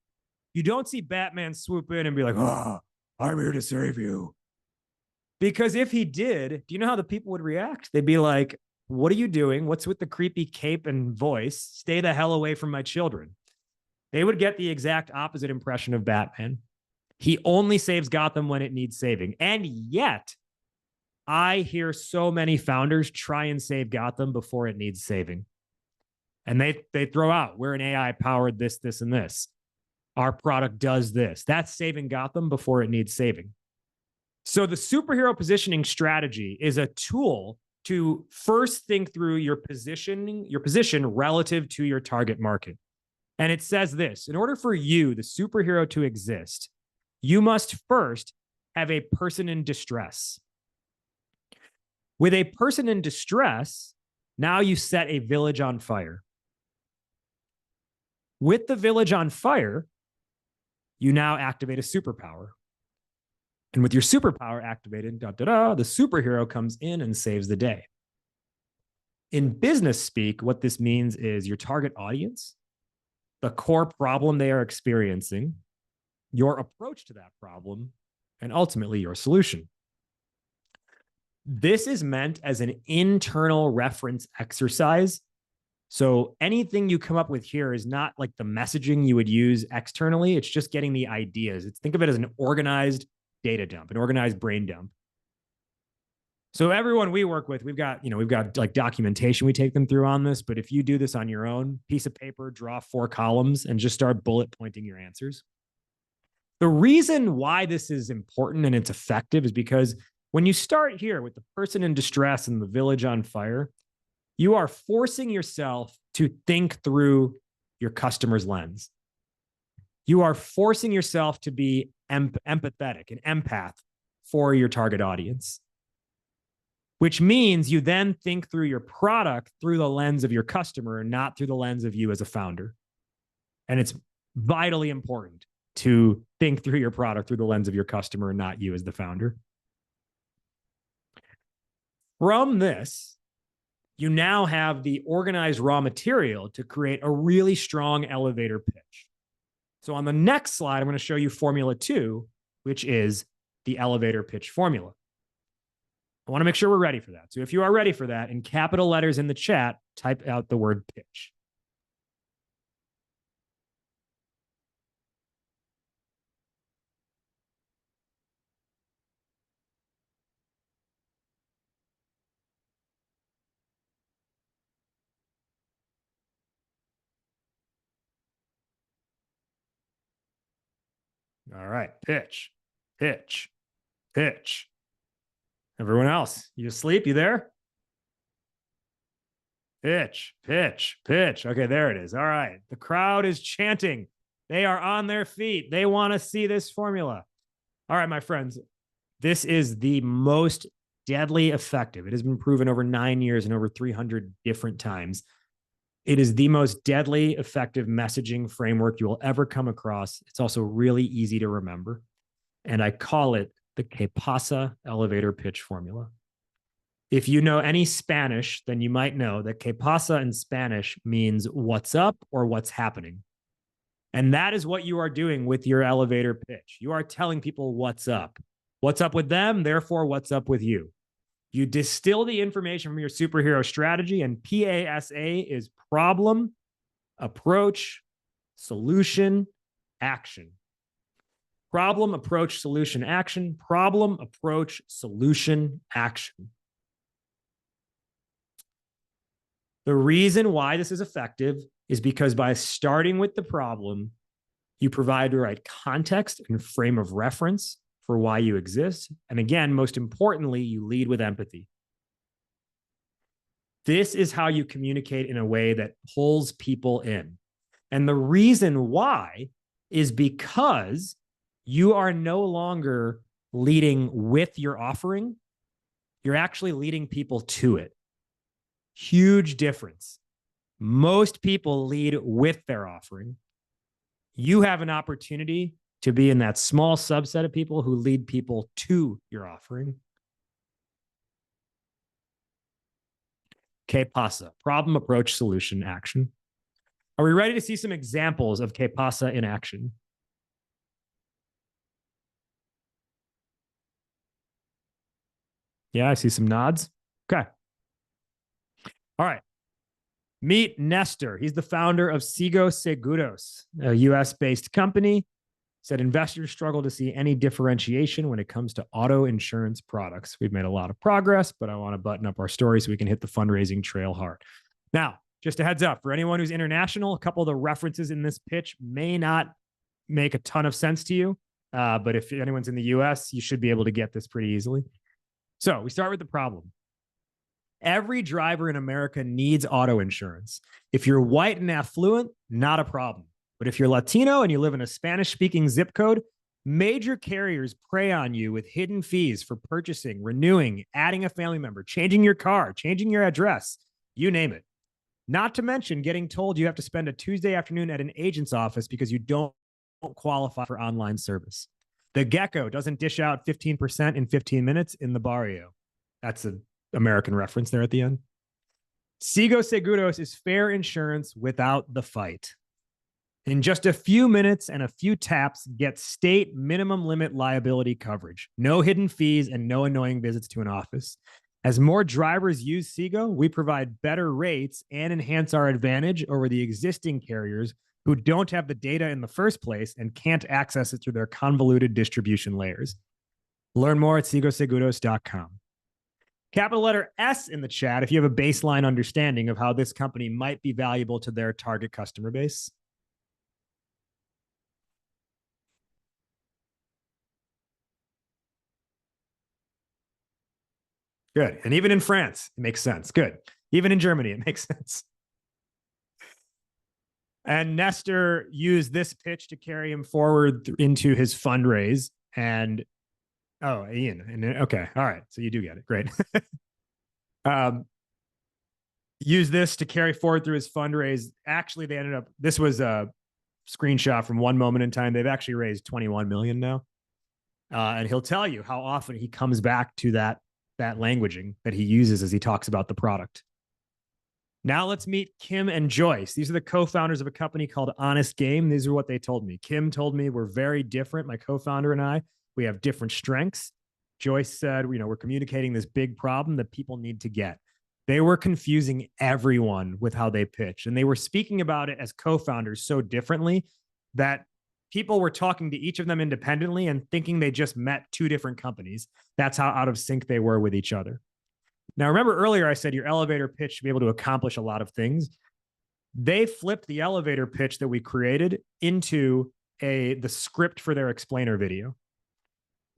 You don't see Batman swoop in and be like, oh, I'm here to save you. Because if he did, do you know how the people would react? They'd be like, what are you doing? What's with the creepy cape and voice? Stay the hell away from my children. They would get the exact opposite impression of Batman. He only saves Gotham when it needs saving. And yet, I hear so many founders try and save Gotham before it needs saving. And they throw out, we're an AI-powered this, and this. Our product does this. That's saving Gotham before it needs saving. So the superhero positioning strategy is a tool to first think through your position relative to your target market. And it says this: in order for you, the superhero, to exist, you must first have a person in distress. With a person in distress, now you set a village on fire. With the village on fire, you now activate a superpower. And with your superpower activated, the superhero comes in and saves the day. In business speak, what this means is your target audience, the core problem they are experiencing, your approach to that problem, and ultimately your solution. This is meant as an internal reference exercise. So anything you come up with here is not like the messaging you would use externally. It's just getting the ideas. Think of it as an organized data dump, an organized brain dump. So everyone we work with, we've got like documentation we take them through on this. But if you do this on your own, piece of paper, draw 4 columns and just start bullet pointing your answers. The reason why this is important and it's effective is because when you start here with the person in distress and the village on fire, you are forcing yourself to think through your customer's lens. You are forcing yourself to be empathetic, an empath for your target audience, which means you then think through your product through the lens of your customer and not through the lens of you as a founder. And it's vitally important to think through your product through the lens of your customer and not you as the founder. From this, you now have the organized raw material to create a really strong elevator pitch. So on the next slide, I'm going to show you Formula 2, which is the elevator pitch formula. I want to make sure we're ready for that. So if you are ready for that, in capital letters in the chat, type out the word pitch. All right, pitch, pitch, pitch. Everyone else, you asleep? You there? Pitch, pitch, pitch. Okay, there it is. All right. The crowd is chanting. They are on their feet. They want to see this formula. All right, my friends, this is the most deadly effective. It has been proven over 9 years and over 300 different times. It is the most deadly effective messaging framework you will ever come across. It's also really easy to remember. And I call it the Que Pasa elevator pitch formula. If you know any Spanish, then you might know that Que Pasa in Spanish means what's up or what's happening. And that is what you are doing with your elevator pitch. You are telling people what's up. What's up with them, therefore, what's up with you. You distill the information from your superhero strategy, and PASA is problem, approach, solution, action. Problem, approach, solution, action. Problem, approach, solution, action. The reason why this is effective is because by starting with the problem, you provide the right context and frame of reference for why you exist. And again, most importantly, you lead with empathy. This is how you communicate in a way that pulls people in. And the reason why is because you are no longer leading with your offering. You're actually leading people to it. Huge difference. Most people lead with their offering. You have an opportunity to be in that small subset of people who lead people to your offering. KPASA, problem, approach, solution, action. Are we ready to see some examples of KPASA in action? Yeah, I see some nods. Okay. All right. Meet Nestor. He's the founder of Sigo Seguros, a US-based company. Said investors struggle to see any differentiation when it comes to auto insurance products. We've made a lot of progress, but I want to button up our story so we can hit the fundraising trail hard. Now, just a heads up for anyone who's international, a couple of the references in this pitch may not make a ton of sense to you, but if anyone's in the US, you should be able to get this pretty easily. So we start with the problem. Every driver in America needs auto insurance. If you're white and affluent, not a problem. But if you're Latino and you live in a Spanish-speaking zip code, major carriers prey on you with hidden fees for purchasing, renewing, adding a family member, changing your car, changing your address, you name it. Not to mention getting told you have to spend a Tuesday afternoon at an agent's office because you don't qualify for online service. The Gecko doesn't dish out 15% in 15 minutes in the barrio. That's an American reference there at the end. Sigo Seguros is fair insurance without the fight. In just a few minutes and a few taps, get state minimum limit liability coverage. No hidden fees and no annoying visits to an office. As more drivers use Sigo, we provide better rates and enhance our advantage over the existing carriers who don't have the data in the first place and can't access it through their convoluted distribution layers. Learn more at sigoseguros.com. Capital letter S in the chat if you have a baseline understanding of how this company might be valuable to their target customer base. Good. And even in France, it makes sense. Good. Even in Germany, it makes sense. And Nestor used this pitch to carry him forward into his fundraise. And, oh, Ian. And, okay. All right. So you do get it. Great. Use this to carry forward through his fundraise. Actually, they ended up, this was a screenshot from one moment in time. They've actually raised 21 million now. And he'll tell you how often he comes back to that languaging that he uses as he talks about the product. Now let's meet Kim and Joyce. These are the co-founders of a company called Honest Game. These are what they told me. Kim told me we're very different. My co-founder and I, we have different strengths. Joyce said, we're communicating this big problem that people need to get. They were confusing everyone with how they pitch. And they were speaking about it as co-founders so differently that people were talking to each of them independently and thinking they just met two different companies. That's how out of sync they were with each other. Now, remember earlier I said your elevator pitch should be able to accomplish a lot of things. They flipped the elevator pitch that we created into the script for their explainer video.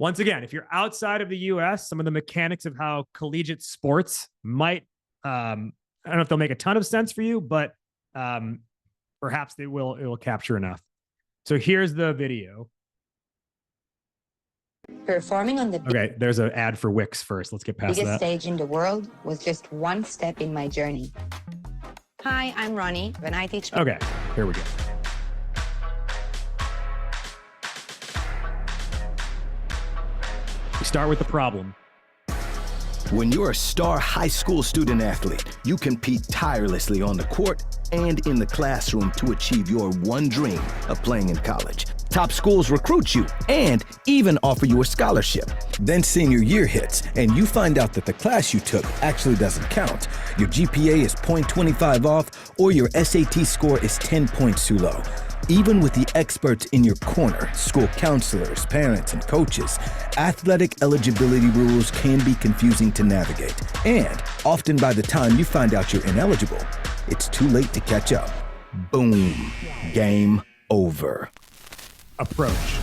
Once again, if you're outside of the US, some of the mechanics of how collegiate sports might, I don't know if they'll make a ton of sense for you, but perhaps it will capture enough. So here's the video. Performing on the okay, there's an ad for Wix first. Let's get past biggest that. stage in the world was just one step in my journey. Hi, I'm Ronnie, and I teach. Okay, here we go. We start with the problem. When you're a star high school student athlete, you compete tirelessly on the court and in the classroom to achieve your one dream of playing in college. Top schools recruit you and even offer you a scholarship. Then senior year hits and you find out that the class you took actually doesn't count. Your GPA is 0.25 off or your SAT score is 10 points too low. Even with the experts in your corner, school counselors, parents, and coaches, athletic eligibility rules can be confusing to navigate. And often by the time you find out you're ineligible, it's too late to catch up. Boom. Game over. Approach.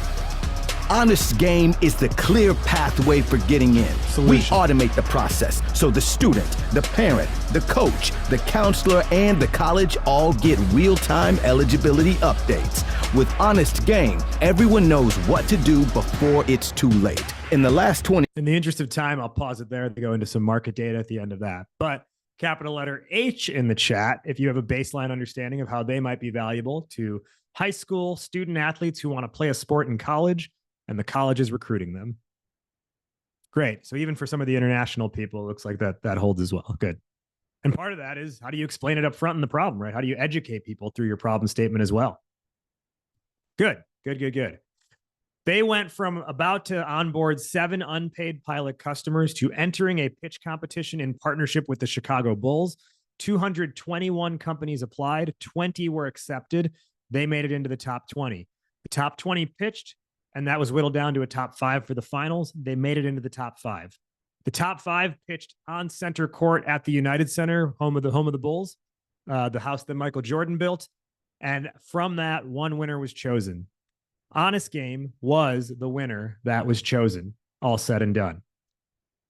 Honest Game is the clear pathway for getting in. Solution. We automate the process so the student, the parent, the coach, the counselor, and the college all get real-time eligibility updates. With Honest Game, everyone knows what to do before it's too late. In the last 20... In the interest of time, I'll pause it there to go into some market data at the end of that. But capital letter H in the chat, if you have a baseline understanding of how they might be valuable to high school student athletes who want to play a sport in college, and the college is recruiting them. Great. So even for some of the international people, it looks like that holds as well. Good. And part of that is, how do you explain it up front in the problem, right? How do you educate people through your problem statement as well? Good. They went from about to onboard 7 unpaid pilot customers to entering a pitch competition in partnership with the Chicago Bulls. 221 companies applied, 20 were accepted. They made it into the top 20. The top 20 pitched, and that was whittled down to a top 5 for the finals. They made it into the top 5. The top 5 pitched on center court at the United Center, home of the Bulls, the house that Michael Jordan built. And from that, one winner was chosen. Honest Game was the winner that was chosen, all said and done.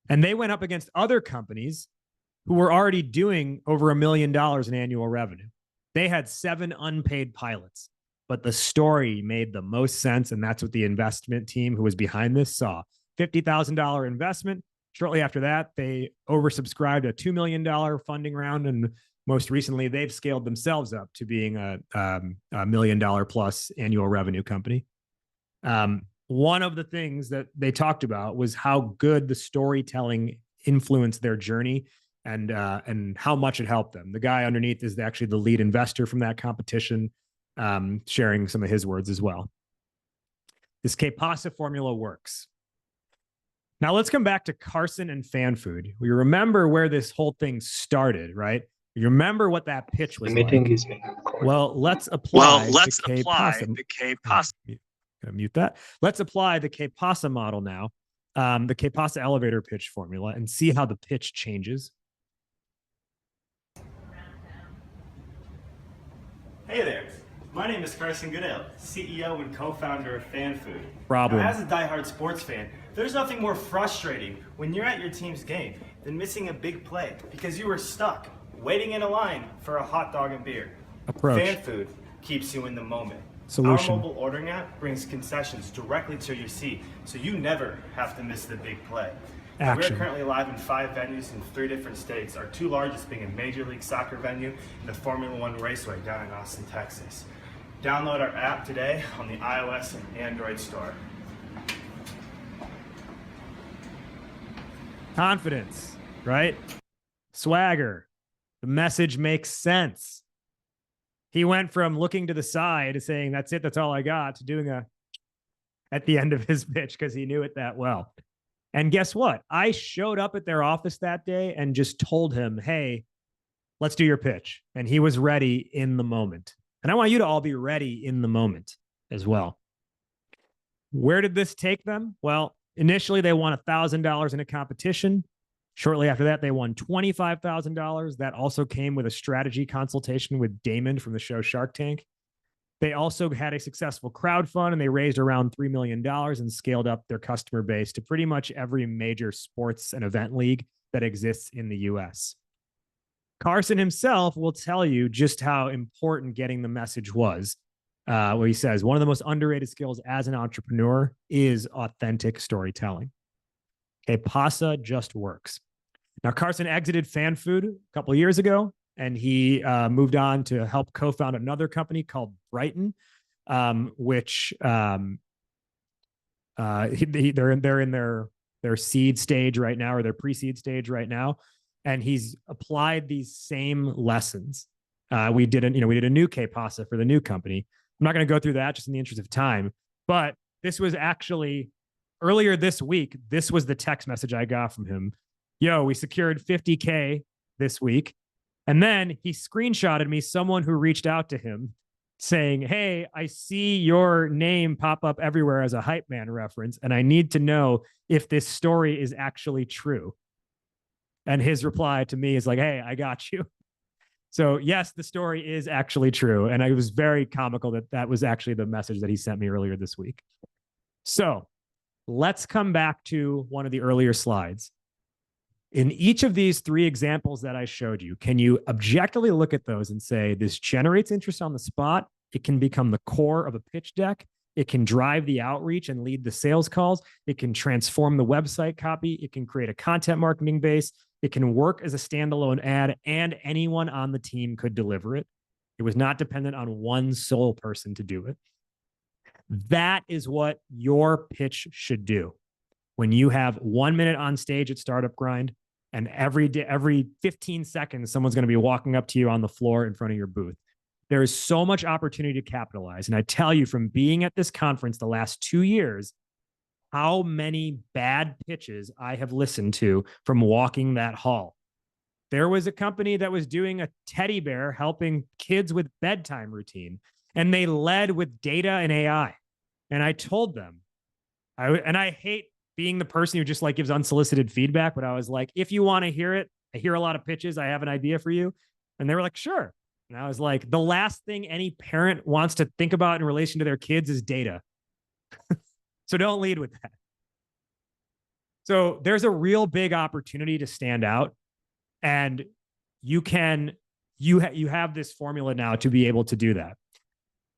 And they went up against other companies who were already doing over $1 million in annual revenue. They had 7 unpaid pilots. But the story made the most sense, and that's what the investment team who was behind this saw. $50,000 investment. Shortly after that, they oversubscribed a $2 million funding round, and most recently, they've scaled themselves up to being a $1 million plus annual revenue company. One of the things that they talked about was how good the storytelling influenced their journey and how much it helped them. The guy underneath is actually the lead investor from that competition, sharing some of his words as well. This Que-Pasa formula works. Now let's come back to Carson and FanFood. We remember where this whole thing started, right? You remember what that pitch was like. Well, let's apply the Que-Pasa. Gonna mute that. Let's apply the Que-Pasa model now, the Que-Pasa elevator pitch formula, and see how the pitch changes. Hey there. My name is Carson Goodale, CEO and co-founder of FanFood. Problem. Now, as a diehard sports fan, there's nothing more frustrating when you're at your team's game than missing a big play because you were stuck waiting in a line for a hot dog and beer. Approach. FanFood keeps you in the moment. Solution. Our mobile ordering app brings concessions directly to your seat, so you never have to miss the big play. Action. We're currently live in 5 venues in 3 different states, our 2 largest being a Major League Soccer venue and the Formula One Raceway down in Austin, Texas. Download our app today on the iOS and Android store. Confidence, right? Swagger. The message makes sense. He went from looking to the side, saying, that's it, that's all I got, to doing at the end of his pitch because he knew it that well. And guess what? I showed up at their office that day and just told him, hey, let's do your pitch. And he was ready in the moment. And I want you to all be ready in the moment as well. Where did this take them? Well, initially they won $1,000 in a competition. Shortly after that, they won $25,000. That also came with a strategy consultation with Damon from the show Shark Tank. They also had a successful crowdfund, and they raised around $3 million and scaled up their customer base to pretty much every major sports and event league that exists in the US. Carson himself will tell you just how important getting the message was. Where he says, one of the most underrated skills as an entrepreneur is authentic storytelling. Que-Pasa just works. Now, Carson exited FanFood a couple of years ago, and he moved on to help co-found another company called Brighton, which they're in their seed stage right now, or their pre-seed stage right now. And he's applied these same lessons We did a new K-Pasa for the new company. I'm not going to go through that just in the interest of time, but this was actually earlier this week. This was the text message I got from him. Yo, we secured 50K this week. And then he screenshotted me someone who reached out to him saying, hey, I see your name pop up everywhere as a Hype Man reference, and I need to know if this story is actually true. And his reply to me is like, hey, I got you. So yes, the story is actually true. And it was very comical that was actually the message that he sent me earlier this week. So let's come back to one of the earlier slides. In each of these 3 examples that I showed you, can you objectively look at those and say, this generates interest on the spot? It can become the core of a pitch deck. It can drive the outreach and lead the sales calls. It can transform the website copy. It can create a content marketing base. It can work as a standalone ad, and anyone on the team could deliver it. It was not dependent on one sole person to do it. That is what your pitch should do. When you have 1 minute on stage at Startup Grind, and every 15 seconds, someone's going to be walking up to you on the floor in front of your booth. There is so much opportunity to capitalize. And I tell you, from being at this conference the last 2 years, how many bad pitches I have listened to from walking that hall. There was a company that was doing a teddy bear helping kids with bedtime routine, and they led with data and AI. And I told them, I hate being the person who just like gives unsolicited feedback, but I was like, if you want to hear it, I hear a lot of pitches. I have an idea for you. And they were like, sure. And I was like, the last thing any parent wants to think about in relation to their kids is data. So don't lead with that. So there's a real big opportunity to stand out, and you have this formula now to be able to do that.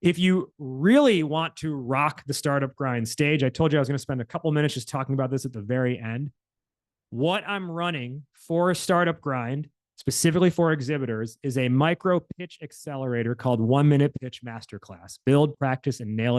If you really want to rock the Startup Grind stage, I told you I was going to spend a couple minutes just talking about this at the very end. What I'm running for Startup Grind, specifically for exhibitors, is a micro pitch accelerator called 1 Minute Pitch Masterclass. Build, practice, and nail it.